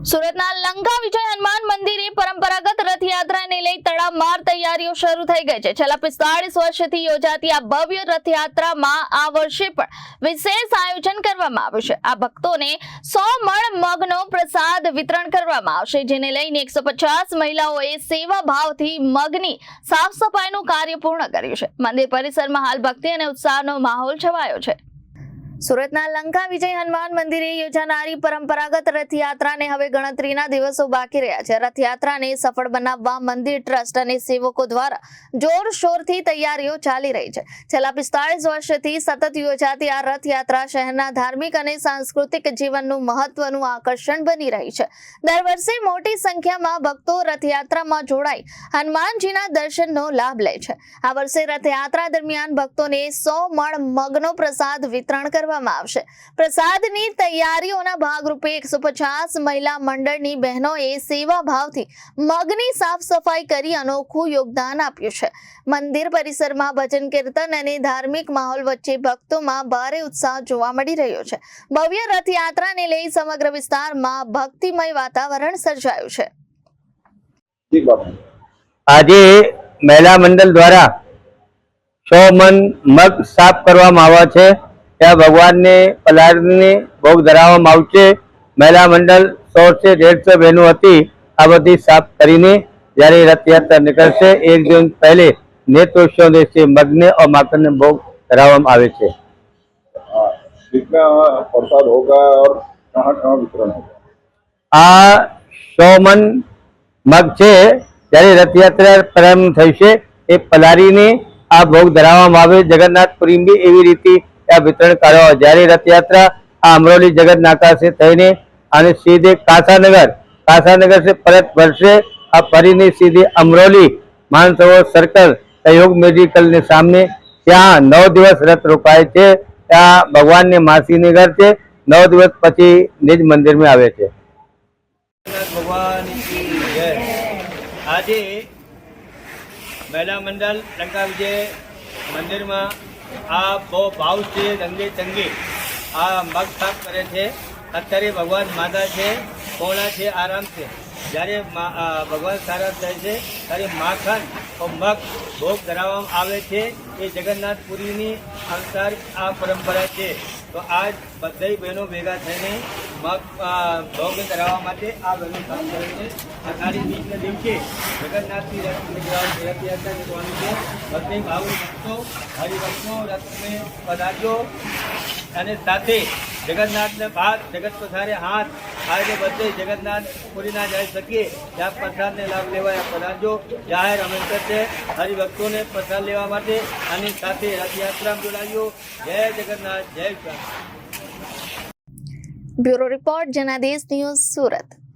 સુરતના લંકા વિજય હનુમાન મંદિરે પરંપરાગત રથયાત્રાને લઈ તડામાર તૈયારીઓ શરૂ થઈ ગઈ છે। છેલ્લા 45 વર્ષથી યોજાતી આ ભવ્ય રથયાત્રામાં આ વર્ષે પણ વિશેષ આયોજન કરવામાં આવ્યું છે। આ ભક્તોને 100 મણ મગનો પ્રસાદ વિતરણ કરવામાં આવશે, જેને લઈને 150 મહિલાઓએ સેવા ભાવથી મગની સાફ સફાઈનું કાર્ય પૂર્ણ કર્યું છે। મંદિર પરિસરમાં હાલ ભક્તિ અને ઉત્સાહનો માહોલ છવાયો છે। સુરતના લંકા વિજય હનુમાન મંદિરે યોજાનારી પરંપરાગત રથયાત્રાને હવે ગણતરીના દિવસો બાકી રહ્યા છે। રથયાત્રાને સફળ બનાવવા મંદિર ટ્રસ્ટ અને સેવકો દ્વારા જોરશોરથી તૈયારીઓ ચાલી રહી છે। છેલ્લા 45 વર્ષથી સતત યોજાતી આ રથયાત્રા શહેરના ધાર્મિક અને સાંસ્કૃતિક જીવનનું મહત્વનું આકર્ષણ બની રહી છે। દર વર્ષે મોટી સંખ્યામાં ભક્તો રથયાત્રામાં જોડાઈ હનુમાનજીના દર્શનનો લાભ લે છે। આ વર્ષે રથયાત્રા દરમિયાન ભક્તોને 100 મણ મગનો પ્રસાદ વિતરણ કરવામાં આવશે। પ્રસાદની તૈયારીઓના ભાગરૂપે 150 મહિલા મંડળની બહેનોએ સેવા ભાવથી મગની સાફ સફાઈ કરી અનોખું યોગદાન આપ્યું છે। મંદિર પરિસરમાં ભજન કીર્તન અને ધાર્મિક માહોલ વચ્ચે ભક્તોમાં ભારે ઉત્સાહ જોવા મળી રહ્યો છે। ભવ્ય રથયાત્રાને લઈ સમગ્ર વિસ્તારમાં ભક્તિમય વાતાવરણ સર્જાયું છે। આજે મહિલા મંડળ દ્વારા 100 મણ મગ સાફ કરવામાં આવ્યા છે। ત્યાં ભગવાનને પલાળીને ભોગ ધરાવવામાં આવશે। મહિલા મંડળ 100 થી 150 બહેનો હતી, આ બધી સાફ કરીને જ્યારે રથયાત્રા નીકળશે 1 दिन पहले नेत्रोत्सव દિવસે મગને और माखन ने भोग धरावવામાં આવે છે। कितना प्रसाद होगा और कहाँ वितरण होगा? આ 100 મણ મગ છે, જ્યારે રથયાત્રા પ્રારંભ થશે એ પલાળીને આ ભોગ ધરાવવામાં આવે। જગન્નાથપુરી બી એવી રીતે આ વિતરણ કરવામાં। જ્યારે રથયાત્રા આ અમરોલી જગત नाका से થઈને અને સીધે कासानगर से परत फरશે। આ ફરીને સીધે અમરોલી માનસરોવર સર્કલ સહયોગ મેડિકલ ને સામે ત્યાં 9 દિવસ રથ રોકાય છે। ત્યાં ભગવાનને માસીને ઘર છે, 9 દિવસ પછી નિજ મંદિરમાં આવે છે। ભગવાન की जय। આજે મહિલા મંડળ લંકા વિજય મંદિરમાં આ બહુ ભાવ છે, રંગે ચંગે આ મગ સાફ કરે છે। અત્યારે ભગવાન માતા છે, પહોળા છે, આરામ છે। જ્યારે ભગવાન સારા થાય છે ત્યારે માખણ મગ ભોગ ધરાવવામાં આવે છે। એ જગન્નાથપુરીની અનુસાર આ પરંપરા છે। તો આજ બધી બહેનો ભેગા થઈને મગ ભોગ ધરાવવા માટે આ બહેનો કામ કરે છે। અષાઢી બીજના દિવસે જગન્નાથની રથયાત્રા નીકળવાની છે। બધી ભાવ ભક્તો હરિભક્તો રથને પધારજો અને સાથે જગન્નાથને બાદ જગત પધારે હાથ આજે બધે જગન્નાથપુરીના જઈ શકીએ ત્યાં પ્રસાદને લાભ લેવા પધારજો। જાહેર આમંત્રણ છે હરિભક્તોને પ્રસાદ લેવા માટે અને સાથે રથયાત્રામાં જોડાજો। જય જગન્નાથ, જય સ્વામી। Bureau report Janadesh news, Surat.